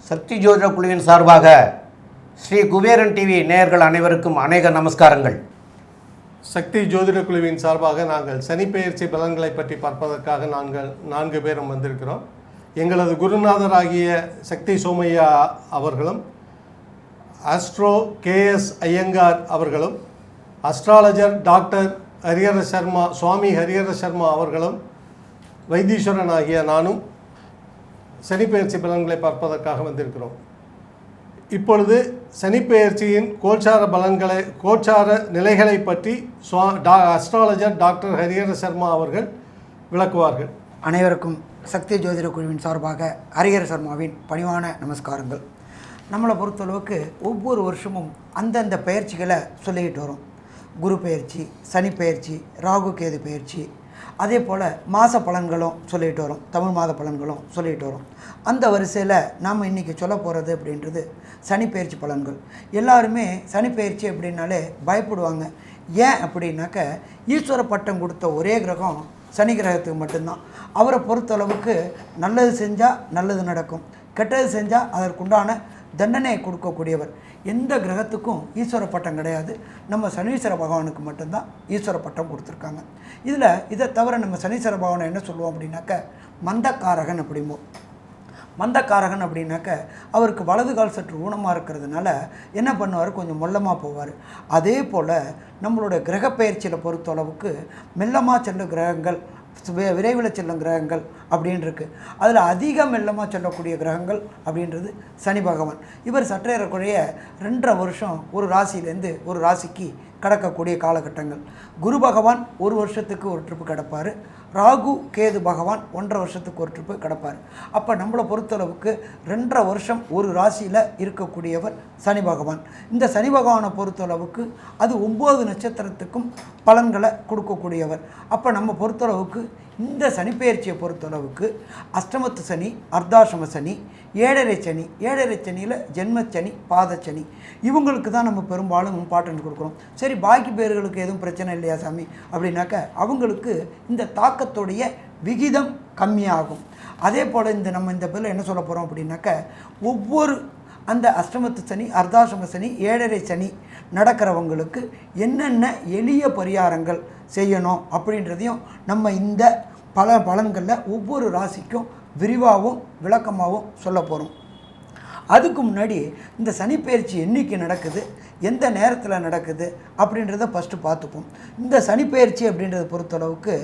சக்தி ஜோதிட குழுவின் சார்பாக ஸ்ரீ குபேரன் டிவி நேயர்கள் அனைவருக்கும் அநேக நமஸ்காரங்கள். சக்தி ஜோதிட குழுவின் சார்பாக நாங்கள் சனிப்பெயர்ச்சி பலன்களை பற்றி பார்ப்பதற்காக நாங்கள் 4 பேரும் வந்திருக்கிறோம். எங்களது குருநாதராகிய சக்தி சோமையா அவர்களும், ஆஸ்ட்ரோ KS ஐயங்கார் அவர்களும், அஸ்ட்ராலஜர் டாக்டர் ஹரிஹர சர்மா, சுவாமி ஹரிஹர சர்மா அவர்களும், வைத்தீஸ்வரன் ஆகிய நானும் சனிப்பெயர்ச்சி பலன்களை பார்ப்பதற்காக வந்திருக்கிறோம். இப்பொழுது சனிப்பெயர்ச்சியின் கோச்சார நிலைகளை பற்றி அஸ்ட்ராலஜர் டாக்டர் ஹரிஹர சர்மா அவர்கள் விளக்குவார்கள். அனைவருக்கும் சக்தி ஜோதிட குழுவின் சார்பாக ஹரிஹர சர்மாவின் பணிவான நமஸ்காரங்கள். நம்மளை பொறுத்தளவுக்கு ஒவ்வொரு வருஷமும் அந்தந்த பயிற்சிகளை சொல்லிக்கிட்டு வரும். குரு பயிற்சி, சனி பயிற்சி, ராகு கேது பயிற்சி, அதே போல் மாத பலன்களும் சொல்லிகிட்டு வரும், தமிழ் மாத பலன்களும் சொல்லிகிட்டு வரும். அந்த வரிசையில் நாம் இன்றைக்கி சொல்ல போகிறது அப்படின்றது சனிப்பெயர்ச்சி பலன்கள். எல்லாருமே சனிப்பெயர்ச்சி அப்படின்னாலே பயப்படுவாங்க. ஏன் அப்படின்னாக்க, ஈஸ்வர பட்டம் கொடுத்த ஒரே கிரகம் சனி கிரகத்துக்கு மட்டும்தான். அவரை பொறுத்தளவுக்கு நல்லது செஞ்சால் நல்லது நடக்கும், கெட்டது செஞ்சால் அதற்குண்டான தண்டனையை கொடுக்கக்கூடியவர். எந்த கிரகத்துக்கும் ஈஸ்வர பட்டம் கிடையாது. நம்ம சனீஸ்வர பகவானுக்கு மட்டும்தான் ஈஸ்வர பட்டம் கொடுத்துருக்காங்க. இதை தவிர நம்ம சனீஸ்வர பகவானை என்ன சொல்லுவோம் அப்படின்னாக்க, மந்தக்காரகன் அப்படிம்போம். மந்தக்காரகன் அப்படின்னாக்க, அவருக்கு வலது கால் சற்று ஊனமாக இருக்கிறதுனால என்ன பண்ணுவார், கொஞ்சம் மொல்லமாக போவார். அதே போல் நம்மளோட கிரக பயிற்சியில் பொறுத்தளவுக்கு மெல்லமாக செல்லும் கிரகங்கள், விரைவில் செல்லும் கிரகங்கள் அப்படின்னு இருக்குது. அதில் அதிக மெல்லமாக செல்லக்கூடிய கிரகங்கள் அப்படின்றது சனி பகவான். இவர் சற்றேறக்குறைய 2.5 வருஷம் ஒரு ராசியிலேருந்து ஒரு ராசிக்கு கடக்கக்கூடிய காலகட்டங்கள். குரு பகவான் 1 வருஷத்துக்கு ஒரு ட்ரிப்பு கிடப்பார். ராகு கேது பகவான் 1.5 வருஷத்துக்கு ஒரு ட்ரிப்பு கிடப்பார். அப்போ நம்மளை பொறுத்தளவுக்கு 2.5 வருஷம் ஒரு ராசியில் இருக்கக்கூடியவர் சனி பகவான். இந்த சனி பகவானை பொறுத்தளவுக்கு அது 9 நட்சத்திரத்துக்கும் பலன்களை கொடுக்கக்கூடியவர். அப்போ நம்ம பொறுத்தளவுக்கு இந்த சனிப்பெயர்ச்சியை பொறுத்தளவுக்கு அஷ்டமத்து சனி, அர்த்தாசிரம சனி, ஏழரை சனி, ஏழரை சனியில் ஜென்மச்சனி, பாதச்சனி, இவங்களுக்கு தான் நம்ம பெரும்பாலும் இம்பார்ட்டன்ட் கொடுக்குறோம். சரி, பாக்கி பேர்களுக்கு எதுவும் பிரச்சனை இல்லையா சாமி அப்படின்னாக்க, அவங்களுக்கு இந்த தாக்கத்துடைய விகிதம் கம்மியாகும். அதே போல் நம்ம இந்த பேரில் என்ன சொல்ல போகிறோம் அப்படின்னாக்க, ஒவ்வொரு அந்த அஷ்டமத்து சனி, அர்த்தாசிரம சனி, ஏழரை சனி நடக்கிறவங்களுக்கு என்னென்ன எளிய பரிகாரங்கள் செய்யணும் அப்படின்றதையும் நம்ம இந்த பலன்களில் ஒவ்வொரு ராசிக்கும் விரிவாகவும் விளக்கமாகவும் சொல்ல போகிறோம். அதுக்கு முன்னாடி இந்த சனிப்பெயர்ச்சி என்றைக்கு நடக்குது, எந்த நேரத்தில் நடக்குது அப்படின்றத ஃபஸ்ட்டு பார்த்துப்போம். இந்த சனிப்பெயர்ச்சி அப்படின்றத பொறுத்தளவுக்கு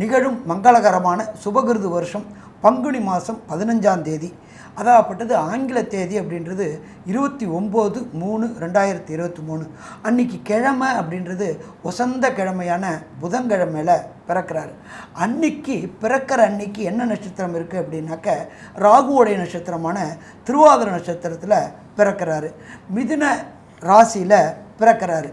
நிகழும் மங்களகரமான சுபகிருது வருஷம் பங்குனி மாதம் 15ஆம் தேதி, அதாகப்பட்டது ஆங்கில தேதி அப்படின்றது 29/3/2023. அன்றைக்கி கிழமை அப்படின்றது வசந்த கிழமையான புதன்கிழமையில் பிறக்கிறார். அன்னைக்கு பிறக்கிற அன்னைக்கு என்ன நட்சத்திரம் இருக்குது அப்படின்னாக்க, ராகுவோடைய நட்சத்திரமான திருவாதிரை நட்சத்திரத்தில் பிறக்கிறாரு. மிதுன ராசியில் பிறக்கிறாரு.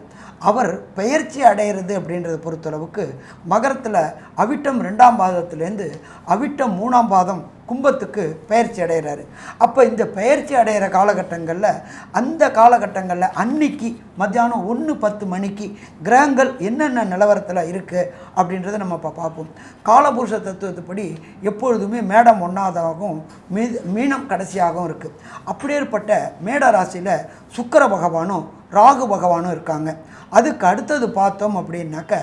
அவர் பெயர்ச்சி அடைகிறது அப்படின்றத பொறுத்தளவுக்கு மகரத்தில் அவிட்டம் 2ஆம் பாதத்துலேருந்து அவிட்டம் 3ஆம் பாதம் கும்பத்துக்கு பெயர்ச்சி அடைகிறாரு. அப்போ இந்த பெயர்ச்சி அடைகிற காலகட்டங்களில், அந்த காலகட்டங்களில் அன்னைக்கு மத்தியானம் 1:10 மணிக்கு கிரகங்கள் என்னென்ன நிலவரத்தில் இருக்குது அப்படின்றத நம்ம இப்போ பார்ப்போம். காலபுருஷ தத்துவத்துப்படி எப்பொழுதுமே மேடம் 1ஆவதாகவும் மீனம் கடைசியாகவும் இருக்குது. அப்படியேற்பட்ட மேட ராசியில் சுக்கிர பகவானும் ராகு பகவானும் இருக்காங்க. அதுக்கு அடுத்தது பார்த்தோம் அப்படின்னாக்க,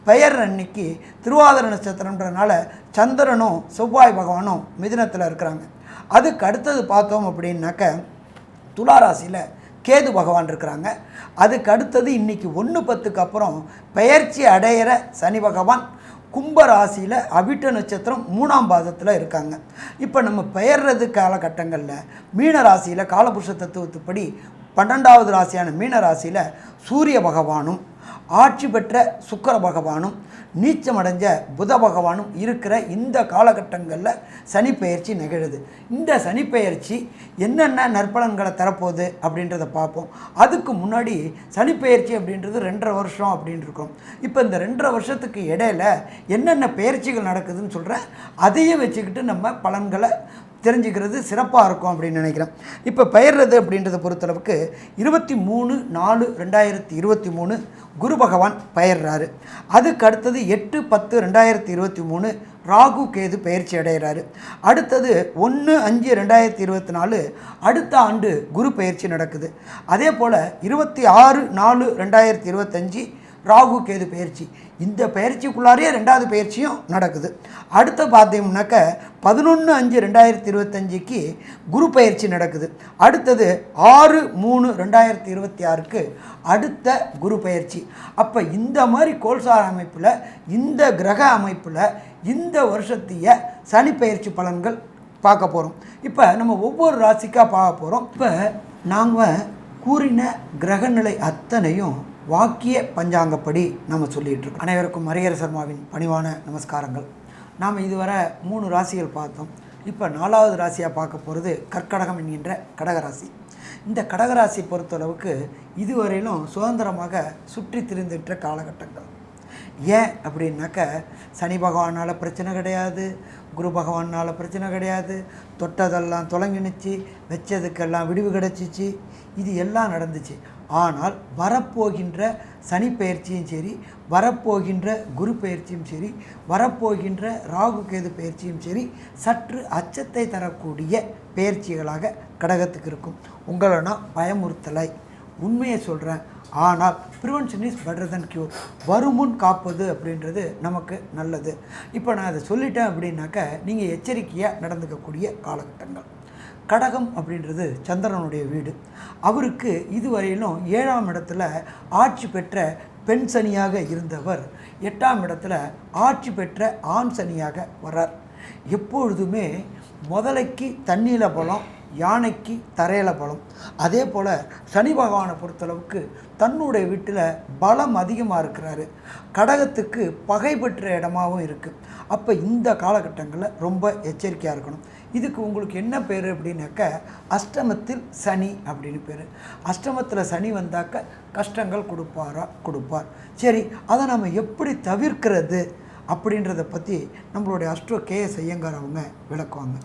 பெயர் அன்னைக்கு திருவாதிரை நட்சத்திரம்ன்றனால சந்திரனும் செவ்வாய் பகவானும் மிதுனத்தில் இருக்கிறாங்க. அதுக்கு அடுத்தது பார்த்தோம் அப்படின்னாக்க, துலா ராசியில் கேது பகவான் இருக்கிறாங்க. அதுக்கு அடுத்தது இன்றைக்கி 1:10க்கு அப்புறம் பெயர்ச்சி அடையிற சனி பகவான் கும்ப ராசியில் அவிட்ட நட்சத்திரம் 3ஆம் பாதத்தில் இருக்காங்க. இப்போ நம்ம பெயர்றது காலகட்டங்களில் மீன ராசியில் காலபுருஷ தத்துவத்துப்படி 12வது ராசியான மீன ராசியில் சூரிய பகவானும் ஆட்சி பெற்ற சுக்கிர பகவானும் நீச்சமடைஞ்ச புத பகவானும் இருக்கிற இந்த காலகட்டங்களில் சனிப்பெயர்ச்சி நிகழுது. இந்த சனிப்பெயர்ச்சி என்னென்ன நற்பலன்களை தரப்போகுது அப்படின்றத பார்ப்போம். அதுக்கு முன்னாடி சனிப்பெயர்ச்சி அப்படின்றது 2.5 வருஷம் அப்படின்னு இருக்கோம். இப்போ இந்த 2.5 வருஷத்துக்கு இடையில என்னென்ன பெயர்ச்சிகள் நடக்குதுன்னு சொல்கிறேன். அதையும் வச்சுக்கிட்டு நம்ம பலன்களை தெரிஞ்சுக்கிறது சிறப்பாக இருக்கும் அப்படின்னு நினைக்கிறேன். இப்போ பெயர்றது அப்படின்றத பொறுத்தளவுக்கு 23/4/2023 குரு பகவான் பெயர்றாரு. அதுக்கு அடுத்தது 8/10/2023 ராகு கேது பயிற்சி அடைகிறாரு. அடுத்தது 1/5/2024 அடுத்த ஆண்டு குரு பயிற்சி நடக்குது. அதே போல் 26/4/2025 ராகு கேது பயிற்சி. இந்த பயிற்சிக்குள்ளாரே ரெண்டாவது பயிற்சியும் நடக்குது. அடுத்து பார்த்தீங்கன்னாக்க 11/5/2025 குரு பயிற்சி நடக்குது. அடுத்தது 6/3/2026 அடுத்த குரு பயிற்சி. அப்போ இந்த மாதிரி கோல்சார் அமைப்பில், இந்த கிரக அமைப்பில் இந்த வருஷத்திய சனி பயிற்சி பலன்கள் பார்க்க போகிறோம். இப்போ நம்ம ஒவ்வொரு ராசிக்காக பார்க்க போகிறோம். இப்போ நாங்கள் கூறின கிரகநிலை அத்தனையும் வாக்கிய பஞ்சாங்கப்படி நம்ம சொல்லிகிட்டு இருக்கோம். அனைவருக்கும் ஹரிஹர சர்மாவின் பணிவான நமஸ்காரங்கள். நாம் இதுவரை 3 ராசிகள் பார்த்தோம். இப்போ 4வது ராசியாக பார்க்க போகிறது கர்க்கடகம் என்கின்ற கடகராசி. இந்த கடகராசி பொறுத்தளவுக்கு இதுவரையிலும் சுதந்திரமாக சுற்றி திரிந்துட்ட காலகட்டங்கள். ஏன் அப்படின்னாக்க சனி பகவானால் பிரச்சனை கிடையாது, குரு பகவானால் பிரச்சனை கிடையாது, தொட்டதெல்லாம் தொலைங்கினுச்சு, வச்சதுக்கெல்லாம் விடிவு கிடச்சிச்சு, இது எல்லாம் நடந்துச்சு. ஆனால் வரப்போகின்ற சனி பயிற்சியும் சரி, வரப்போகின்ற குரு பயிற்சியும் சரி, வரப்போகின்ற ராகு கேது பயிற்சியும் சரி சற்று அச்சத்தை தரக்கூடிய பயிற்சிகளாக கடகத்துக்கு இருக்கும். உங்களை நான் பயமுறுத்தலை, உண்மையை சொல்கிறேன். ஆனால் prevention is better then cure. வருமுன் காப்பது அப்படின்றது நமக்கு நல்லது. இப்போ நான் அதை சொல்லிட்டேன் அப்படின்னாக்க நீங்கள் எச்சரிக்கையாக நடந்துக்கக்கூடிய காலகட்டங்கள். கடகம் அப்படின்றது சந்திரனுடைய வீடு. அவருக்கு இதுவரையிலும் 7ஆம் இடத்துல ஆட்சி பெற்ற பெண் சனியாக இருந்தவர் 8ஆம் இடத்துல ஆட்சி பெற்ற ஆண் சனியாக வர்றார். எப்பொழுதுமே முதலைக்கு தண்ணியில் பலம், யானைக்கு தரையில் பலம். அதே போல் சனி பகவானை பொறுத்தளவுக்கு தன்னுடைய வீட்டில் பலம் அதிகமாக இருக்கிறாரு. கடகத்துக்கு பகை பெற்ற இடமாகவும் இருக்குது. அப்போ இந்த காலகட்டங்களில் ரொம்ப எச்சரிக்கையாக இருக்கணும். இதுக்கு உங்களுக்கு என்ன பேர் அப்படின்னாக்க அஷ்டமத்தில் சனி அப்படின்னு பேர். அஷ்டமத்தில் சனி வந்தாக்க கஷ்டங்கள் கொடுப்பார். சரி, அதை நம்ம எப்படி தவிர்க்கிறது அப்படின்றத பற்றி நம்மளுடைய அஸ்ட்ரோ கேஎஸ் ஐயங்கார் அவங்க விளக்குவாங்க.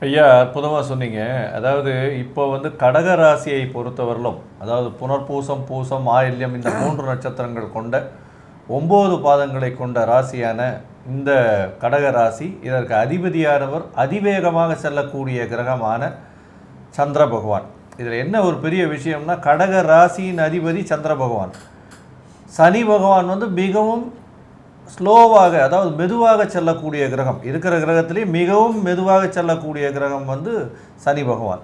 ஐயா, அற்புதமாக சொன்னீங்க. அதாவது இப்போ வந்து கடக ராசியை பொறுத்தவரையிலும், அதாவது புனர்பூசம், பூசம், ஆயில்யம் இந்த 3 நட்சத்திரங்கள் கொண்ட 9 பாதங்களை கொண்ட ராசியான இந்த கடக ராசி, இதற்கு அதிபதியானவர் அதிவேகமாக செல்லக்கூடிய கிரகமான சந்திர பகவான். இதில் என்ன ஒரு பெரிய விஷயம்னா, கடக ராசியின் அதிபதி சந்திர பகவான். சனி பகவான் வந்து மிகவும் ஸ்லோவாக, அதாவது மெதுவாக செல்லக்கூடிய கிரகம். இருக்கிற கிரகத்திலே மிகவும் மெதுவாக செல்லக்கூடிய கிரகம் வந்து சனி பகவான்.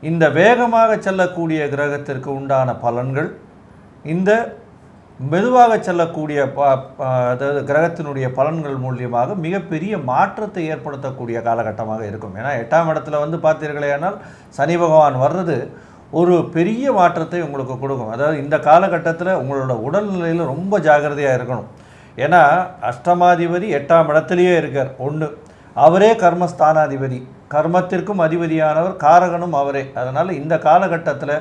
இந்த வேகமாக செல்லக்கூடிய கிரகத்திற்கு உண்டான பலன்கள் இந்த மெதுவாக செல்லக்கூடிய அதாவது கிரகத்தினுடைய பலன்கள் மூலியமாக மிகப்பெரிய மாற்றத்தை ஏற்படுத்தக்கூடிய காலகட்டமாக இருக்கும். ஏன்னா 8ஆம் இடத்துல வந்து பார்த்தீர்களேனால் சனி பகவான் வர்றது ஒரு பெரிய மாற்றத்தை உங்களுக்கு கொடுக்கும். அதாவது இந்த காலகட்டத்தில் உங்களோட உடல்நிலையில் ரொம்ப ஜாக்கிரதையாக இருக்கணும். ஏன்னா அஷ்டமாதிபதி 8ஆம் இடத்துலையே இருக்கார். 1 அவரே கர்மஸ்தானாதிபதி, கர்மத்திற்கும் அதிபதியானவர், காரகனும் அவரே. அதனால் இந்த காலகட்டத்தில்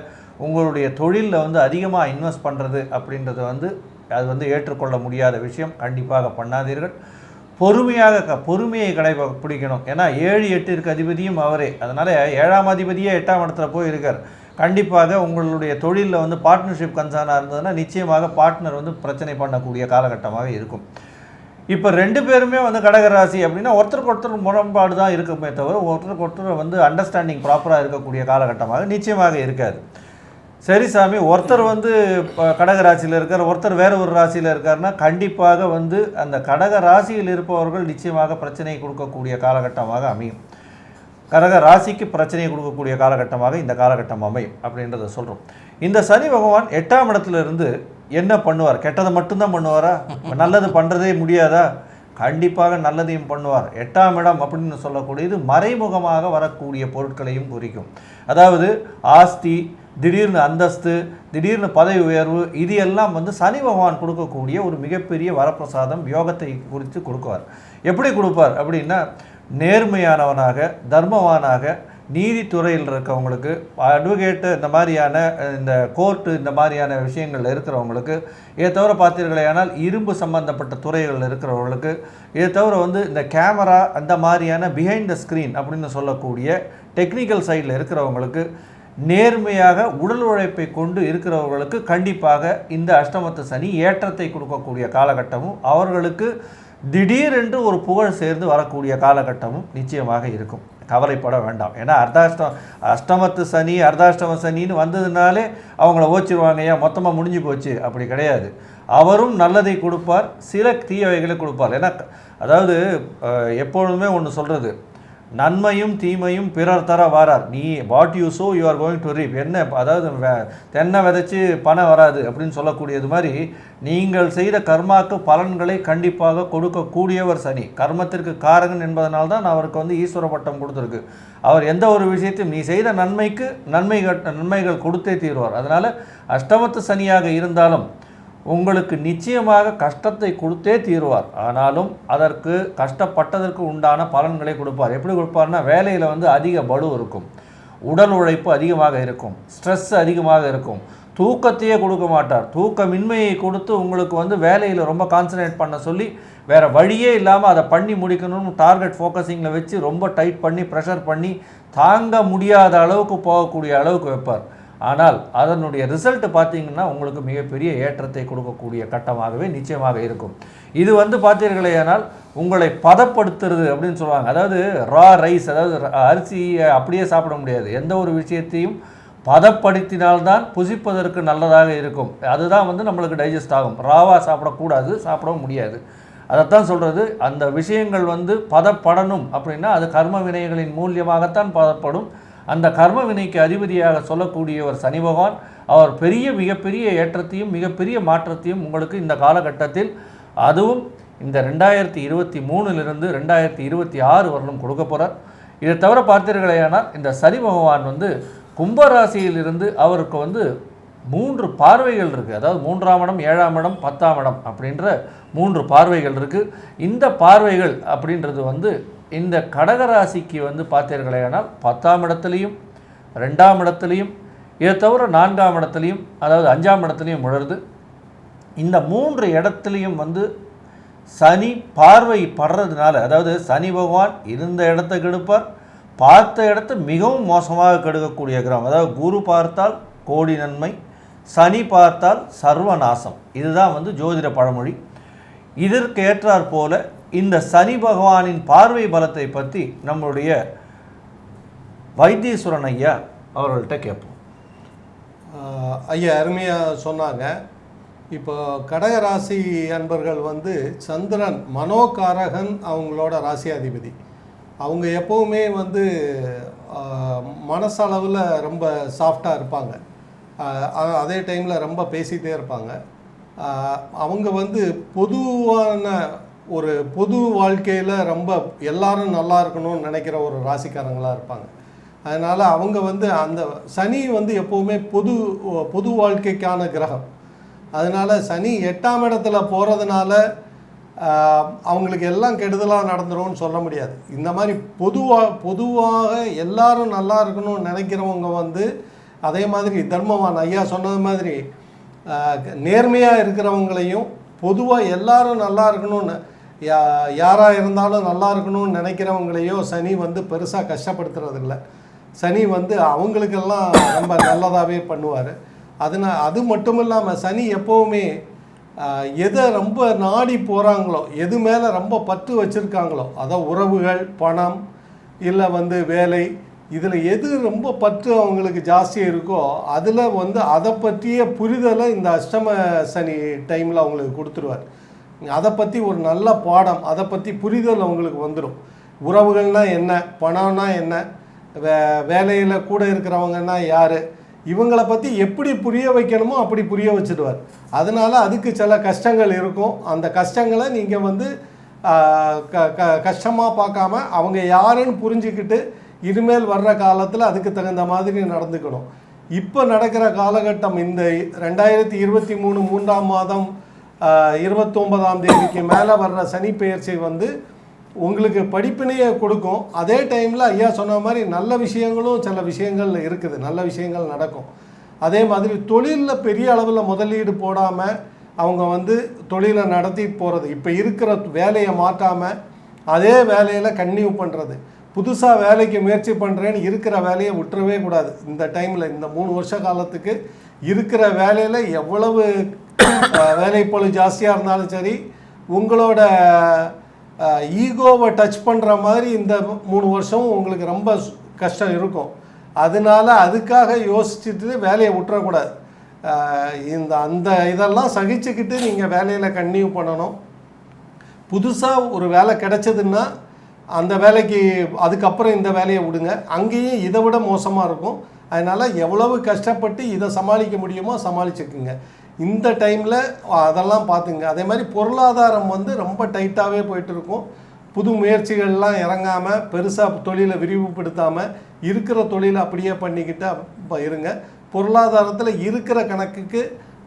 உங்களுடைய தொழிலில் வந்து அதிகமாக இன்வெஸ்ட் பண்ணுறது அப்படின்றது வந்து அது வந்து ஏற்றுக்கொள்ள முடியாத விஷயம். கண்டிப்பாக பண்ணாதீர்கள். பொறுமையை பிடிக்கணும். ஏன்னா 7, 8 அதிபதியும் அவரே. அதனால் 7ஆம் அதிபதியே 8ஆம் இடத்துல போய் இருக்கார். கண்டிப்பாக உங்களுடைய தொழிலில் வந்து பார்ட்னர்ஷிப் கன்சர்னாக இருந்ததுன்னா நிச்சயமாக பார்ட்னர் வந்து பிரச்சனை பண்ணக்கூடிய காலகட்டமாக இருக்கும். இப்போ 2 பேருமே வந்து கடகராசி அப்படின்னா ஒருத்தருக்கு ஒருத்தர் முரண்பாடு தான் இருக்குமே தவிர ஒருத்தருக்கு ஒருத்தர் வந்து அண்டர்ஸ்டாண்டிங் ப்ராப்பராக இருக்கக்கூடிய காலகட்டமாக நிச்சயமாக இருக்காது. சரி சாமி, ஒருத்தர் வந்து கடகராசியில் இருக்கார், ஒருத்தர் வேறு ஒரு ராசியில் இருக்காருன்னா கண்டிப்பாக வந்து அந்த கடக ராசியில் இருப்பவர்கள் நிச்சயமாக பிரச்சனையை கொடுக்கக்கூடிய காலகட்டமாக அமையும். கடக ராசிக்கு பிரச்சனையை கொடுக்கக்கூடிய காலகட்டமாக இந்த காலகட்டம் அமையும் அப்படின்றத சொல்கிறோம். இந்த சனி பகவான் 8ஆம் இடத்துல இருந்து என்ன பண்ணுவார்? கெட்டதை மட்டும்தான் பண்ணுவாரா? நல்லது பண்ணுறதே முடியாதா? கண்டிப்பாக நல்லதையும் பண்ணுவார். 8ஆம் இடம் அப்படின்னு சொல்லக்கூடியது மறைமுகமாக வரக்கூடிய பொருட்களையும் குறிக்கும். அதாவது ஆஸ்தி, திடீர்னு அந்தஸ்து, திடீர்னு பதவி உயர்வு, இது எல்லாம் வந்து சனி பகவான் கொடுக்கக்கூடிய ஒரு மிகப்பெரிய வரப்பிரசாதம், யோகத்தை குறித்து கொடுக்குவார். எப்படி கொடுப்பார் அப்படின்னா, நேர்மையானவனாக, தர்மவானாக, நீதித்துறையில் இருக்கவங்களுக்கு, அட்வொகேட்டு, இந்த மாதிரியான இந்த கோர்ட்டு இந்த மாதிரியான விஷயங்கள் இருக்கிறவங்களுக்கு, இதை தவிர பார்த்தீர்களேயானால் இரும்பு சம்பந்தப்பட்ட துறைகளில் இருக்கிறவங்களுக்கு, இதை தவிர வந்து இந்த கேமரா அந்த மாதிரியான பிஹைண்ட் த ஸ்க்ரீன் அப்படின்னு சொல்லக்கூடிய டெக்னிக்கல் சைடில் இருக்கிறவங்களுக்கு, நேர்மையாக உடல் உழைப்பை கொண்டு இருக்கிறவர்களுக்கு கண்டிப்பாக இந்த அஷ்டமத்து சனி ஏற்றத்தை கொடுக்கக்கூடிய காலகட்டமும், அவர்களுக்கு திடீரென்று ஒரு புகழ் சேர்ந்து வரக்கூடிய காலகட்டமும் நிச்சயமாக இருக்கும். கவலைப்பட வேண்டாம். ஏன்னா அஷ்டமத்து சனி அர்த்தாஷ்டம சனின்னு வந்ததுனாலே அவங்கள ஓச்சிருவாங்க, ஏன் மொத்தமாக முடிஞ்சு போச்சு, அப்படி கிடையாது. அவரும் நல்லதை கொடுப்பார், சில தீயவைகளை கொடுப்பார். ஏன்னா அதாவது எப்பொழுதுமே ஒன்று சொல்கிறது, நன்மையும் தீமையும் பிறர் தர வாரார். நீ what you so you are going to ரீப். என்ன அதாவது தென்னை விதைச்சி பணம் வராது அப்படின்னு சொல்லக்கூடியது மாதிரி, நீங்கள் செய்த கர்மாக்கு பலன்களை கண்டிப்பாக கொடுக்கக்கூடியவர் சனி. கர்மத்திற்கு காரகன் என்பதனால்தான் அவருக்கு வந்து ஈஸ்வர பட்டம் கொடுத்துருக்கு. அவர் எந்த ஒரு விஷயத்தையும் நீ செய்த நன்மைக்கு நன்மைகள் கொடுத்தே தீர்வார். அதனால் அஷ்டமத்து சனியாக இருந்தாலும் உங்களுக்கு நிச்சயமாக கஷ்டத்தை கொடுத்தே தீர்வார். ஆனாலும் அதற்கு கஷ்டப்பட்டதற்கு உண்டான பலன்களை கொடுப்பார். எப்படி கொடுப்பார்னா, வேலையில் வந்து அதிக பளு இருக்கும், உடல் உழைப்பு அதிகமாக இருக்கும், ஸ்ட்ரெஸ் அதிகமாக இருக்கும், தூக்கத்தையே கொடுக்க மாட்டார். தூக்கமின்மையை கொடுத்து உங்களுக்கு வந்து வேலையில் ரொம்ப கான்சன்ட்ரேட் பண்ண சொல்லி வேறு வழியே இல்லாமல் அதை பண்ணி முடிக்கணும்னு டார்கெட் ஃபோக்கஸிங்கில் வச்சு ரொம்ப டைட் பண்ணி ப்ரெஷர் பண்ணி தாங்க முடியாத அளவுக்கு போகக்கூடிய அளவுக்கு வைப்பார். ஆனால் அதனுடைய ரிசல்ட் பார்த்தீங்கன்னா உங்களுக்கு மிகப்பெரிய ஏற்றத்தை கொடுக்கக்கூடிய கட்டமாகவே நிச்சயமாக இருக்கும். இது வந்து பார்த்தீர்களேயானால் உங்களை பதப்படுத்துறது அப்படின்னு சொல்லுவாங்க. அதாவது ரா ரைஸ், அதாவது அரிசியை அப்படியே சாப்பிட முடியாது. எந்த ஒரு விஷயத்தையும் பதப்படுத்தினால்தான் புசிப்பதற்கு நல்லதாக இருக்கும். அதுதான் வந்து நம்மளுக்கு டைஜஸ்ட் ஆகும். ராவாக சாப்பிடக்கூடாது, சாப்பிடவும் முடியாது. அதைத்தான் சொல்கிறது, அந்த விஷயங்கள் வந்து பதப்படணும் அப்படின்னா அது கர்ம வினைகளின் மூலியமாகத்தான் பதப்படும். அந்த கர்ம வினைக்கு அதிபதியாக சொல்லக்கூடியவர் சனி பகவான். அவர் மிகப்பெரிய ஏற்றத்தையும் மிகப்பெரிய மாற்றத்தையும் உங்களுக்கு இந்த காலகட்டத்தில், அதுவும் இந்த 2023 2026 வரலும் கொடுக்க போகிறார். இதை தவிர பார்த்தீர்களேயானால் இந்த சனி பகவான் வந்து கும்பராசியிலிருந்து அவருக்கு வந்து 3 பார்வைகள் இருக்குது. அதாவது 3ஆம் இடம், 7ஆம் இடம், 10ஆம் இடம் அப்படின்ற 3 பார்வைகள் இருக்குது. இந்த பார்வைகள் அப்படின்றது வந்து இந்த கடகராசிக்கு வந்து பார்த்தீர்களேனால் 10ஆம் இடத்துலையும் 2ஆம் இடத்துலையும், இதை தவிர 4ஆம் இடத்துலையும், அதாவது 5ஆம் இடத்துலையும் உழருது. இந்த 3 இடத்துலையும் வந்து சனி பார்வை படுறதுனால, அதாவது சனி பகவான் இருந்த இடத்தை கெடுப்பார், பார்த்த இடத்தை மிகவும் மோசமாக கெடுக்கக்கூடிய கிரகம். அதாவது குரு பார்த்தால் கோடி நன்மை, சனி பார்த்தால் சர்வநாசம். இதுதான் வந்து ஜோதிட பழமொழி. இதற்கு ஏற்றாற் போல இந்த சனி பகவானின் பார்வை பலத்தை பற்றி நம்முடைய வைத்தீஸ்வரன் ஐயா அவர்கள்ட்ட கேட்போம். ஐயா அருமையாக சொன்னாங்க. இப்போ கடகராசி அன்பர்கள் வந்து சந்திரன் மனோகாரகன் அவங்களோட ராசியாதிபதி. அவங்க எப்போவுமே வந்து மனசளவில் ரொம்ப சாஃப்டாக இருப்பாங்க, அதே டைமில் ரொம்ப பேசிகிட்டே இருப்பாங்க. அவங்க வந்து பொது வாழ்க்கையில் ரொம்ப எல்லாரும் நல்லா இருக்கணும்னு நினைக்கிற ஒரு ராசிக்காரங்களாக இருப்பாங்க. அதனால் அவங்க வந்து அந்த சனி வந்து எப்போவுமே பொது வாழ்க்கைக்கான கிரகம். அதனால் சனி 8ஆம் இடத்துல போகிறதுனால அவங்களுக்கு எல்லாம் கெடுதலாக நடந்துரும்னு சொல்ல முடியாது. இந்த மாதிரி பொதுவாக எல்லாரும் நல்லா இருக்கணும்னு நினைக்கிறவங்க வந்து அதே மாதிரி தர்மவான் ஐயா சொன்னது மாதிரி நேர்மையாக இருக்கிறவங்களையும், பொதுவாக எல்லாரும் நல்லா இருக்கணும்னு யாராக இருந்தாலும் நல்லா இருக்கணும்னு நினைக்கிறவங்களையோ சனி வந்து பெருசாக கஷ்டப்படுத்துறதில்ல. சனி வந்து அவங்களுக்கெல்லாம் ரொம்ப நல்லதாகவே பண்ணுவார். அது மட்டும் இல்லாமல் சனி எப்போவுமே எதை ரொம்ப நாடி போகிறாங்களோ, எது மேலே ரொம்ப பற்று வச்சுருக்காங்களோ, அதான் உறவுகள், பணம், இல்லை வந்து வேலை, இதில் எது ரொம்ப பற்று அவங்களுக்கு ஜாஸ்தியாக இருக்கோ அதில் வந்து அதை பற்றிய புரிதலை இந்த அஷ்டம சனி டைமில் அவங்களுக்கு கொடுத்துருவார். அதை பற்றி ஒரு நல்ல பாடம், அதை பற்றி புரிதல் அவங்களுக்கு வந்துடும். உறவுகள்னால் என்ன, பணம்னா என்ன, வேலையில் கூட இருக்கிறவங்கன்னா யார், இவங்களை பற்றி எப்படி புரிய வைக்கணுமோ அப்படி புரிய வச்சுடுவார். அதனால் அதுக்கு சில கஷ்டங்கள் இருக்கும். அந்த கஷ்டங்களை நீங்கள் வந்து கஷ்டமாக பார்க்காம அவங்க யாருன்னு புரிஞ்சுக்கிட்டு இனிமேல் வர்ற காலத்தில் அதுக்கு தகுந்த மாதிரி நடந்துக்கணும். இப்போ நடக்கிற காலகட்டம் இந்த 2023 3ஆம் மாதம் 29ஆம் தேதிக்கு மேலே வர்ற சனி பெயர்ச்சி வந்து உங்களுக்கு படிப்பினையை கொடுக்கும். அதே டைமில் ஐயா சொன்ன மாதிரி நல்ல விஷயங்களும் சில விஷயங்கள் இருக்குது, நல்ல விஷயங்கள் நடக்கும். அதே மாதிரி தொழிலில் பெரிய அளவில் முதலீடு போடாமல் அவங்க வந்து தொழிலை நடத்திட்டு போகிறது, இப்போ இருக்கிற வேலையை மாற்றாமல் அதே வேலையில் கன்டினியூ பண்ணுறது, புதுசாக வேலைக்கு முயற்சி பண்ணுறேன்னு இருக்கிற வேலையை விட்டுறவே கூடாது. இந்த டைமில் இந்த 3 வருஷ காலத்துக்கு இருக்கிற வேலையில் எவ்வளவு வேலைப்பளு ஜாஸ்தியாக இருந்தாலும் சரி, உங்களோட ஈகோவை டச் பண்ணுற மாதிரி இந்த 3 வருஷம் உங்களுக்கு ரொம்ப கஷ்டம் இருக்கும். அதனால அதுக்காக யோசிச்சுட்டு வேலையை விட்டுறக்கூடாது. அந்த இதெல்லாம் சகிச்சுக்கிட்டு நீங்கள் வேலையில் கன்டினியூ பண்ணணும். புதுசாக ஒரு வேலை கிடைச்சதுன்னா அந்த வேலைக்கு அதுக்கப்புறம் இந்த வேலையை விடுங்க, அங்கேயும் இதை விட மோசமாக இருக்கும். அதனால் எவ்வளவு கஷ்டப்பட்டு இதை சமாளிக்க முடியுமோ சமாளிச்சுக்குங்க இந்த டைமில், அதெல்லாம் பார்த்துங்க. அதே மாதிரி பொருளாதாரம் வந்து ரொம்ப டைட்டாகவே போயிட்டு இருக்கும். புது முயற்சிகள்லாம் இறங்காமல் பெருசாக தொழிலை விரிவுபடுத்தாமல் இருக்கிற தொழிலை அப்படியே பண்ணிக்கிட்டு இருங்க. பொருளாதாரத்தில் இருக்கிற கணக்குக்கு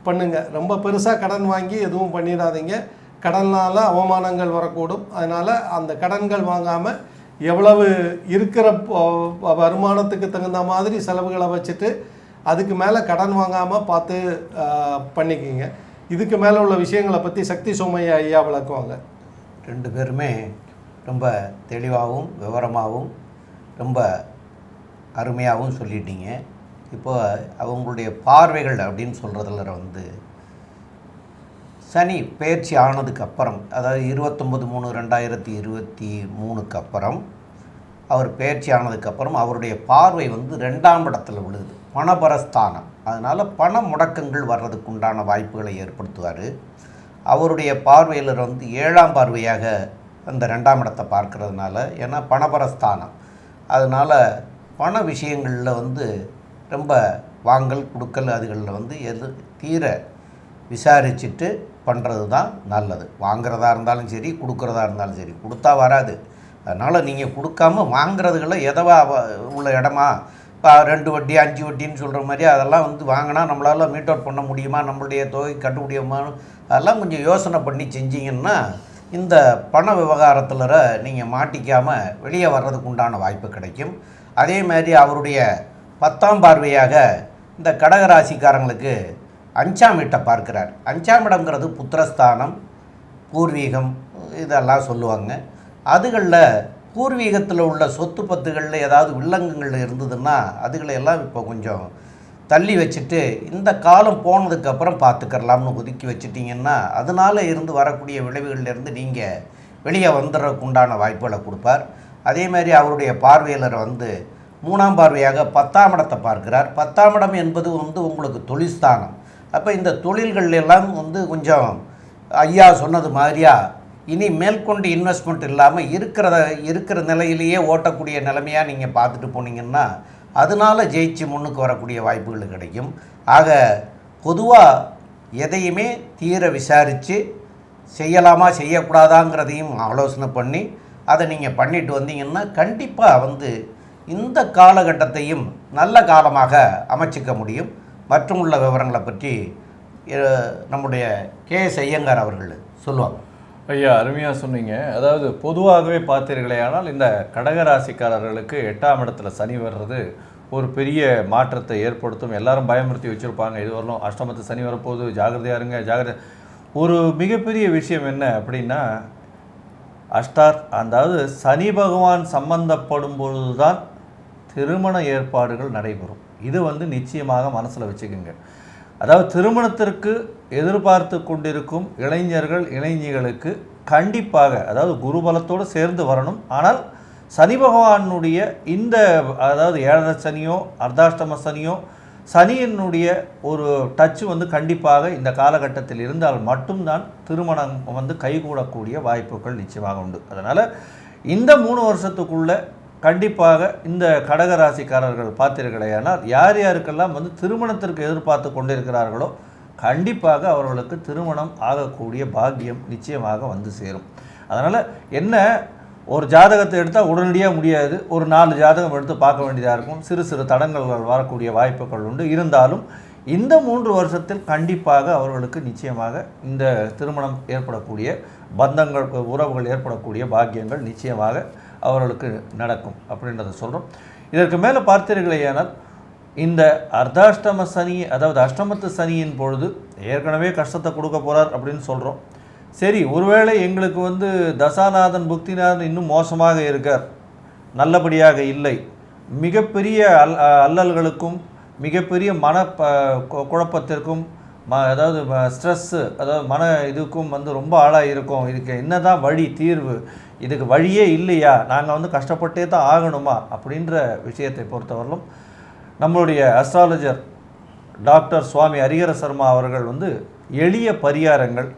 பண்ணுங்கள். ரொம்ப பெருசாக கடன் வாங்கி எதுவும் பண்ணிடாதீங்க, கடனால் அவமானங்கள் வரக்கூடும். அதனால் அந்த கடன்கள் வாங்காமல் எவ்வளவு இருக்கிற வருமானத்துக்கு தகுந்த மாதிரி செலவுகளை வச்சுட்டு அதுக்கு மேலே கடன் வாங்காமல் பார்த்து பண்ணிக்கிங்க. இதுக்கு மேலே உள்ள விஷயங்களை பற்றி சக்தி சோமையா ஐயா விளக்குவாங்க. 2 பேருமே ரொம்ப தெளிவாகவும் விவரமாகவும் ரொம்ப அருமையாகவும் சொல்லிட்டீங்க. இப்போ அவங்களுடைய பார்வைகள் அப்படின்னு சொல்கிறதுல வந்து சனி பயிற்சி ஆனதுக்கப்புறம், அதாவது 29/3/2023 அப்புறம் அவர் பயிற்சி ஆனதுக்கப்புறம் அவருடைய பார்வை வந்து 2ஆம் இடத்துல விழுது, பணபரஸ்தானம். அதனால் பண முடக்கங்கள் வர்றதுக்கு உண்டான வாய்ப்புகளை ஏற்படுத்துவார். அவருடைய பார்வையில் வந்து 7ஆம் பார்வையாக அந்த 2ஆம் இடத்தை பார்க்கறதுனால, ஏன்னா பணபரஸ்தானம், அதனால் பண விஷயங்களில் வந்து ரொம்ப வாங்கல் கொடுக்கல் அதுகளில் வந்து தீர விசாரிச்சுட்டு பண்ணுறது தான் நல்லது. வாங்கிறதா இருந்தாலும் சரி, கொடுக்குறதா இருந்தாலும் சரி, கொடுத்தா வராது. அதனால் நீங்கள் கொடுக்காம வாங்கிறதுகளை எதவா உள்ள இடமா, 2 வட்டி 5 வட்டின்னு சொல்கிற மாதிரி அதெல்லாம் வந்து வாங்கினா நம்மளால் மீட் அவுட் பண்ண முடியுமா, நம்மளுடைய தொகை கட்ட முடியுமா, அதெல்லாம் கொஞ்சம் யோசனை பண்ணி செஞ்சிங்கன்னா இந்த பண விவகாரத்தில் நீங்கள் மாட்டிக்காமல் வெளியே வர்றதுக்கு உண்டான வாய்ப்பு கிடைக்கும். அதே மாதிரி அவருடைய 10ஆம் பார்வையாக இந்த கடகராசிக்காரங்களுக்கு 5ஆம் வீட்டை பார்க்கிறார். 5ஆம் இடங்கிறது புத்திரஸ்தானம், பூர்வீகம், இதெல்லாம் சொல்லுவாங்க. அதுகளில் பூர்வீகத்தில் உள்ள சொத்து பத்துகளில் ஏதாவது வில்லங்கங்கள் இருந்ததுன்னா அதுகளையெல்லாம் இப்போ கொஞ்சம் தள்ளி வச்சுட்டு இந்த காலம் போனதுக்கப்புறம் பார்த்துக்கரலாம்னு ஒதுக்கி வச்சுட்டிங்கன்னா அதனால் இருந்து வரக்கூடிய விளைவுகள்லேருந்து நீங்கள் வெளியே வந்துடுறதுக்கு உண்டான வாய்ப்புகளை கொடுப்பார். அதே மாதிரி அவருடைய பார்வையாளர் வந்து 3ஆம் பார்வையாக 10ஆம் இடத்தை பார்க்கிறார். 10ஆம் இடம் என்பது வந்து உங்களுக்கு தொழில்ஸ்தானம். அப்போ இந்த தொழில்கள் எல்லாம் வந்து கொஞ்சம் ஐயா சொன்னது மாதிரியா இனி மேற்கொண்டு இன்வெஸ்ட்மெண்ட் இல்லாமல் இருக்கிற நிலையிலேயே ஓட்டக்கூடிய நிலைமையாக நீங்கள் பார்த்துட்டு போனீங்கன்னா அதனால் ஜெயிச்சு முன்னுக்கு வரக்கூடிய வாய்ப்புகள் கிடைக்கும். ஆக பொதுவாக எதையுமே தீர விசாரித்து செய்யலாமா செய்யக்கூடாதாங்கிறதையும் ஆலோசனை பண்ணி அதை நீங்கள் பண்ணிட்டு வந்தீங்கன்னா கண்டிப்பாக வந்து இந்த காலகட்டத்தையும் நல்ல காலமாக அமைச்சிக்க முடியும். மற்றும் உள்ள விவரங்களை பற்றி நம்முடைய KS ஐயங்கார் அவர்கள் சொல்லுவாங்க. ஐயா, அருமையாக சொன்னீங்க. அதாவது பொதுவாகவே பார்த்தீர்களே ஆனால் இந்த கடகராசிக்காரர்களுக்கு 8ஆம் இடத்துல சனி வர்றது ஒரு பெரிய மாற்றத்தை ஏற்படுத்தும். எல்லாரும் பயமுறுத்தி வச்சுருப்பாங்க, இது வரணும் அஷ்டமத்து சனி வரப்போகுது, ஜாகிரதையாக இருங்க ஜாகிரதை. ஒரு மிகப்பெரிய விஷயம் என்ன அப்படின்னா அதாவது சனி பகவான் சம்பந்தப்படும் பொழுது தான் திருமண ஏற்பாடுகள் நடைபெறும். இது வந்து நிச்சயமாக மனசில் வச்சுக்கோங்க. அதாவது திருமணத்திற்கு எதிர்பார்த்து கொண்டிருக்கும் இளைஞர்களுக்கு கண்டிப்பாக அதாவது குருபலத்தோடு சேர்ந்து வரணும். ஆனால் சனி பகவானுடைய இந்த அதாவது 7.5 சனியோ அர்த்தாஷ்டம சனியோ சனியினுடைய ஒரு டச்சு வந்து கண்டிப்பாக இந்த காலகட்டத்தில் இருந்தால் மட்டும்தான் திருமணம் வந்து கைகூடக்கூடிய வாய்ப்புகள் நிச்சயமாக உண்டு. அதனால் இந்த 3 வருஷத்துக்குள்ளே கண்டிப்பாக இந்த கடகராசிக்காரர்கள் பார்த்தீர்களேயானால் யார் யாருக்கெல்லாம் வந்து திருமணத்திற்கு எதிர்பார்த்து கொண்டிருக்கிறார்களோ கண்டிப்பாக அவர்களுக்கு திருமணம் ஆகக்கூடிய பாக்கியம் நிச்சயமாக வந்து சேரும். அதனால் என்ன, ஒரு ஜாதகத்தை எடுத்தால் உடனடியாக முடியாது, ஒரு 4 ஜாதகம் எடுத்து பார்க்க வேண்டியதாக இருக்கும். சிறு சிறு தடங்கல்கள் வரக்கூடிய வாய்ப்புகள் உண்டு. இருந்தாலும் இந்த 3 வருஷத்தில் கண்டிப்பாக அவர்களுக்கு நிச்சயமாக இந்த திருமணம் ஏற்படக்கூடிய பந்தங்கள் உறவுகள் ஏற்படக்கூடிய பாக்கியங்கள் நிச்சயமாக அவர்களுக்கு நடக்கும் அப்படின்றத சொல்கிறோம். இதற்கு மேலே பார்த்தீர்களேயானால் இந்த அர்த்தாஷ்டம சனி, அதாவது அஷ்டமத்து சனியின் பொழுது ஏற்கனவே கஷ்டத்தை கொடுக்க போகிறார் அப்படின்னு சொல்கிறோம். சரி, ஒருவேளை எங்களுக்கு வந்து தசாநாதன் புக்திநாதன் இன்னும் மோசமாக இருக்கார், நல்லபடியாக இல்லை, மிகப்பெரிய அல்லல்களுக்கும் மிகப்பெரிய மன குழப்பத்திற்கும் அதாவது ஸ்ட்ரெஸ்ஸு, அதாவது மன இதுக்கும் வந்து ரொம்ப ஆளாக இருக்கும், இதுக்கு என்ன தான் வழி தீர்வு, இதுக்கு வழியே இல்லையா, நாங்கள் வந்து கஷ்டப்பட்டே தான் ஆகணுமா அப்படின்ற விஷயத்தை பொறுத்தவரையிலும் நம்மளுடைய அஸ்ட்ராலஜர் டாக்டர் சுவாமி ஹரிஹர சர்மா அவர்கள் வந்து எளிய பரிகாரங்கள்,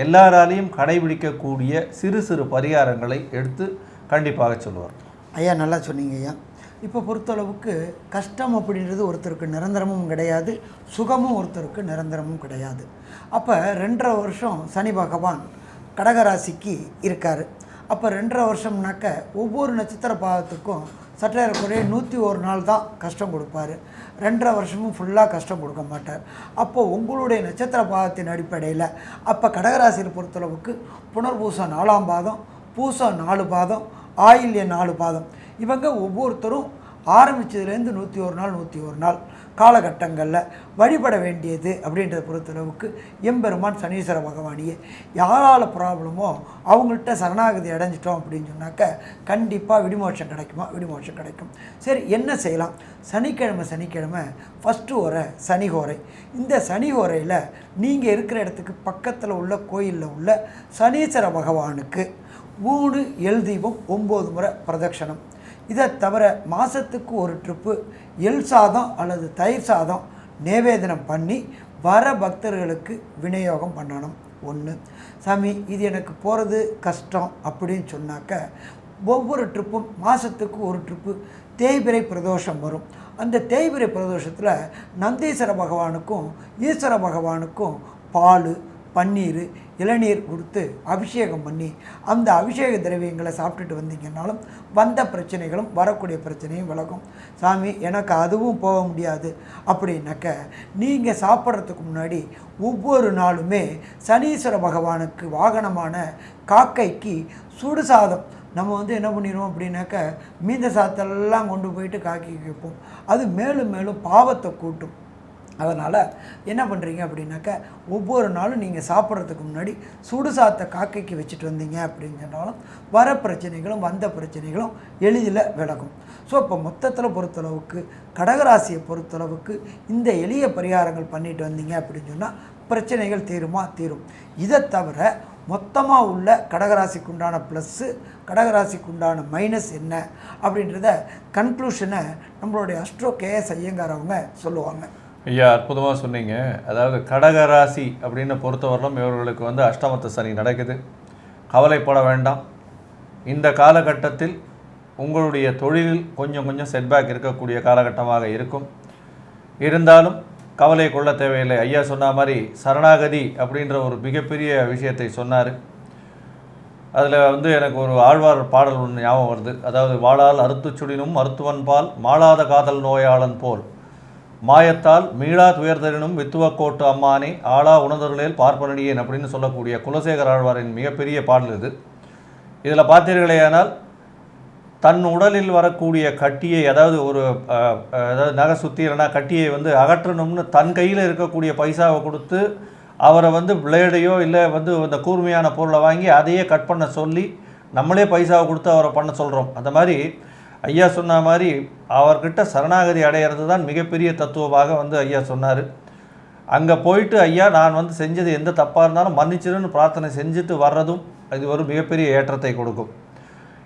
எல்லாராலையும் கடைபிடிக்கக்கூடிய சிறு சிறு பரிகாரங்களை எடுத்து கண்டிப்பாக சொல்லுவார். ஐயா நல்லா சொன்னீங்க ஐயா. இப்போ பொறுத்தளவுக்கு கஷ்டம் அப்படின்றது ஒருத்தருக்கு நிரந்தரமும் கிடையாது, சுகமும் ஒருத்தருக்கு நிரந்தரமும் கிடையாது. அப்போ 2.5 வருஷம் சனி பகவான் கடகராசிக்கு இருக்கார். அப்போ 2.5 வருஷம்னாக்க ஒவ்வொரு நட்சத்திர பாவத்துக்கும் சற்றேறக்குறைய 101 நாள் தான் கஷ்டம் கொடுப்பார். 2.5 வருஷமும் ஃபுல்லாக கஷ்டம் கொடுக்க மாட்டார். அப்போது உங்களுடைய நட்சத்திர பாவத்தின் அடிப்படையில் அப்போ கடகராசியில் பொறுத்தளவுக்கு புனர்பூசம் 4ஆம் பாதம், பூசம் 4 பாதம், ஆயில்யம் 4 பாதம், இவங்க ஒவ்வொருத்தரும் ஆரம்பித்ததுலேருந்து 101 நாள் காலகட்டங்களில் வழிபட வேண்டியது அப்படின்றத பொறுத்தளவுக்கு எம்பெருமான் சனீஸ்வர பகவானியே. யாரால் ப்ராப்ளமோ அவங்கள்ட்ட சரணாகதி அடைஞ்சிட்டோம் அப்படின்னு சொன்னாக்க கண்டிப்பாக விடுமோட்சம் கிடைக்குமா? விடுமோட்சம் கிடைக்கும். சரி, என்ன செய்யலாம்? சனிக்கிழமை ஃபஸ்ட்டு ஒரு சனிஹோரை. இந்த சனிஹோரையில் நீங்கள் இருக்கிற இடத்துக்கு பக்கத்தில் உள்ள கோயிலில் உள்ள சனீஸ்வர பகவானுக்கு 3 எல் தீபம் 9 முறை பிரதட்சணம். இதை தவிர மாதத்துக்கு ஒரு ட்ரிப்பு எள் சாதம் அல்லது தயிர் சாதம் நிவேதனம் பண்ணி வர பக்தர்களுக்கு விநியோகம் பண்ணணும். 1. சாமி, இது எனக்கு போகிறது கஷ்டம் அப்படின்னு சொன்னாக்க ஒவ்வொரு ட்ரிப்பும் மாதத்துக்கு ஒரு ட்ரிப்பு தேய்பிரை பிரதோஷம் வரும். அந்த தேய்பிரை பிரதோஷத்தில் நந்தீஸ்வர பகவானுக்கும் ஈஸ்வர பகவானுக்கும் பால், பன்னீர், இளநீர் கொடுத்து அபிஷேகம் பண்ணி அந்த அபிஷேக திரவியங்களை சாப்பிட்டுட்டு வந்தீங்கன்னாலும் வந்த பிரச்சனைகளும் வரக்கூடிய பிரச்சனையும் விலகும். சாமி, எனக்கு அதுவும் போக முடியாது அப்படின்னாக்க நீங்கள் சாப்பிட்றதுக்கு முன்னாடி ஒவ்வொரு நாளுமே சனீஸ்வர பகவானுக்கு வாகனமான காக்கைக்கு சுடு சாதம் நம்ம வந்து என்ன பண்ணிடுவோம் அப்படின்னாக்க மீந்த சாதத்தெல்லாம் கொண்டு போயிட்டு காக்கைக்கு வைப்போம். அது மேலும் மேலும் பாவத்தை கூட்டும். அதனால் என்ன பண்ணுறீங்க அப்படின்னாக்க ஒவ்வொரு நாளும் நீங்கள் சாப்பிட்றதுக்கு முன்னாடி சுடு சாத்த காக்கைக்கு வச்சுட்டு வந்தீங்க அப்படின்னு சொன்னாலும் வர பிரச்சனைகளும் வந்த பிரச்சனைகளும் எளிதில் விலகும். ஸோ இப்போ மொத்தத்தில் பொறுத்தளவுக்கு கடகராசியை பொறுத்தளவுக்கு இந்த எளிய பரிகாரங்கள் பண்ணிட்டு வந்தீங்க அப்படின்னு சொன்னால் பிரச்சனைகள் தீரும். இதை தவிர மொத்தமாக உள்ள கடகராசிக்குண்டான ப்ளஸ்ஸு, கடகராசிக்குண்டான மைனஸ் என்ன அப்படின்றத கன்க்ளூஷனை நம்மளுடைய அஸ்ட்ரோ கேஎஸ் ஐயங்கார் அவங்க சொல்லுவாங்க. ஐயா, அற்புதமாக சொன்னீங்க. அதாவது கடகராசி அப்படின்னு பொறுத்தவரையிலும் இவர்களுக்கு வந்து அஷ்டமத்து சனி நடக்குது. கவலைப்பட வேண்டாம். இந்த காலகட்டத்தில் உங்களுடைய தொழிலில் கொஞ்சம் செட்பேக் இருக்கக்கூடிய காலகட்டமாக இருக்கும். இருந்தாலும் கவலை கொள்ள தேவையில்லை. ஐயா சொன்ன மாதிரி சரணாகதி அப்படின்ற ஒரு மிகப்பெரிய விஷயத்தை சொன்னார். அதில் வந்து எனக்கு ஒரு ஆழ்வார் பாடல் ஒன்று ஞாபகம் வருது. அதாவது வாளால் அறுத்துச் சுடினும் மருத்துவன் பால் மாளாத காதல் நோயாளன் போல் மாயத்தால் மீளா துயர்தரினும் வித்துவக்கோட்டு அம்மானே ஆளா உணர்தொருளேல் பார்ப்பனடியேன் அப்படின்னு சொல்லக்கூடிய குலசேகர ஆழ்வாரின் மிகப்பெரிய பாடல் இது. இதில் பார்த்தீர்களேயானால் தன் உடலில் வரக்கூடிய கட்டியை, அதாவது அதாவது நகை சுத்தி இல்லைனா கட்டியை வந்து அகற்றணும்னு தன் கையில் இருக்கக்கூடிய பைசாவை கொடுத்து அவரை வந்து பிளேடையோ இல்லை வந்து இந்த கூர்மையான பொருளை வாங்கி அதையே கட் பண்ண சொல்லி நம்மளே பைசாவை கொடுத்து அவரை பண்ண சொல்கிறோம். அந்த மாதிரி ஐயா சொன்ன மாதிரி அவர்கிட்ட சரணாகதி அடையிறது தான் மிகப்பெரிய தத்துவமாக வந்து ஐயா சொன்னார். அங்கே போயிட்டு ஐயா நான் வந்து செஞ்சது எந்த தப்பாக இருந்தாலும் மன்னிச்சிருன்னு பிரார்த்தனை செஞ்சுட்டு வர்றதும் இது ஒரு மிகப்பெரிய ஏற்றத்தை கொடுக்கும்.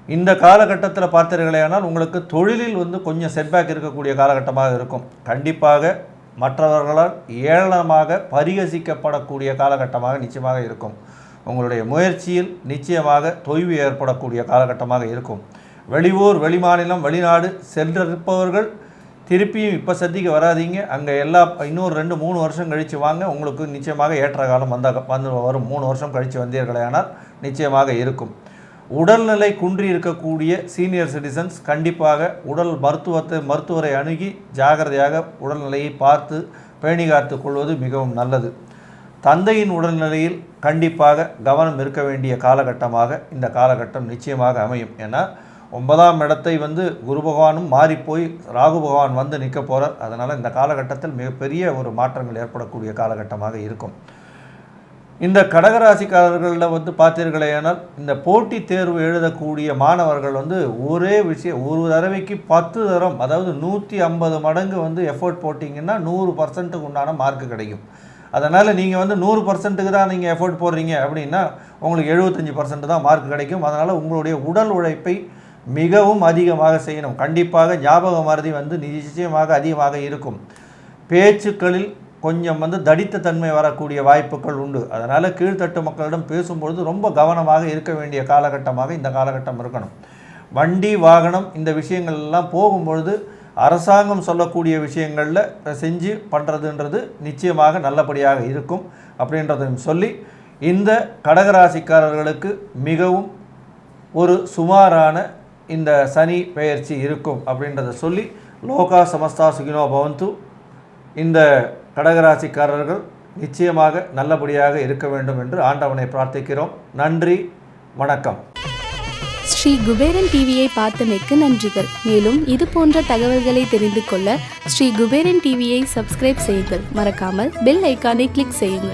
இந்த காலகட்டத்தில் பார்த்தீர்களேனால் உங்களுக்கு தொழிலில் வந்து கொஞ்சம் செட்பேக் இருக்கக்கூடிய காலகட்டமாக இருக்கும். கண்டிப்பாக மற்றவர்களால் ஏளனமாக பரிகசிக்கப்படக்கூடிய காலகட்டமாக நிச்சயமாக இருக்கும். உங்களுடைய முயற்சியில் நிச்சயமாக தொய்வு ஏற்படக்கூடிய காலகட்டமாக இருக்கும். வெளியூர், வெளிமாநிலம், வெளிநாடு சென்றிருப்பவர்கள் திருப்பியும் இப்போ சந்திக்க வராதிங்க. அங்கே இன்னொரு 2-3 வருஷம் கழித்து வாங்க. உங்களுக்கு நிச்சயமாக ஏற்ற காலம் வரும். 3 வருஷம் கழித்து வந்தீர்களேனால் நிச்சயமாக இருக்கும். உடல்நிலை குன்றி இருக்கக்கூடிய சீனியர் சிட்டிசன்ஸ் கண்டிப்பாக மருத்துவரை அணுகி ஜாகிரதையாக உடல்நிலையை பார்த்து பேணி காத்து கொள்வது மிகவும் நல்லது. தந்தையின் உடல்நிலையில் கண்டிப்பாக கவனம் இருக்க வேண்டிய காலகட்டமாக இந்த காலகட்டம் நிச்சயமாக அமையும். ஏன்னா 9ஆம் இடத்தை வந்து குரு பகவானும் மாறிப்போய் ராகு பகவான் வந்து நிற்க போகிறார். அதனால் இந்த காலகட்டத்தில் மிகப்பெரிய ஒரு மாற்றங்கள் ஏற்படக்கூடிய காலகட்டமாக இருக்கும். இந்த கடகராசிக்காரர்களில் வந்து பார்த்தீர்களேனால் இந்த போட்டித் தேர்வு எழுதக்கூடிய மாணவர்கள் வந்து ஒரே விஷயம், ஒரு தடவைக்கு 10 தரம், அதாவது 150 மடங்கு வந்து எஃபோர்ட் போட்டிங்கன்னா 100% உண்டான மார்க் கிடைக்கும். அதனால் நீங்கள் வந்து 100%க்கு தான் நீங்கள் எஃபோர்ட் போடுறீங்க அப்படின்னா உங்களுக்கு 75% தான் மார்க் கிடைக்கும். அதனால் உங்களுடைய உடல் உழைப்பை மிகவும் அதிகமாக செய்யணும். கண்டிப்பாக ஞாபக மறதி வந்து நிச்சயமாக அதிகமாக இருக்கும். பேச்சுக்களில் கொஞ்சம் வந்து தடித்த தன்மை வரக்கூடிய வாய்ப்புகள் உண்டு. அதனால் கீழ்த்தட்டு மக்களிடம் பேசும்பொழுது ரொம்ப கவனமாக இருக்க வேண்டிய காலகட்டமாக இந்த காலகட்டம் இருக்கணும். வண்டி வாகனம் இந்த விஷயங்கள் எல்லாம் போகும்பொழுது அரசாங்கம் சொல்லக்கூடிய விஷயங்களில் செஞ்சு பண்ணுறதுன்றது நிச்சயமாக நல்லபடியாக இருக்கும் அப்படின்றதையும் சொல்லி, இந்த கடகராசிக்காரர்களுக்கு மிகவும் ஒரு சுமாரான இந்த சனி பெயர்ச்சி இருக்கும் அப்படின்றத சொல்லி, லோகா சமஸ்தா சுகினோ பவந்து, இந்த கடகராசிக்காரர்கள் நிச்சயமாக நல்லபடியாக இருக்க வேண்டும் என்று ஆண்டவனை பிரார்த்திக்கிறோம். நன்றி, வணக்கம். ஸ்ரீ குபேரன் டிவியை பார்த்தமைக்கு நன்றிகள். மேலும் இது போன்ற தகவல்களை தெரிந்து கொள்ள ஸ்ரீ குபேரன் டிவியை சப்ஸ்கிரைப் செய்யுங்கள். மறக்காமல் பெல் ஐக்கானை கிளிக் செய்யுங்கள்.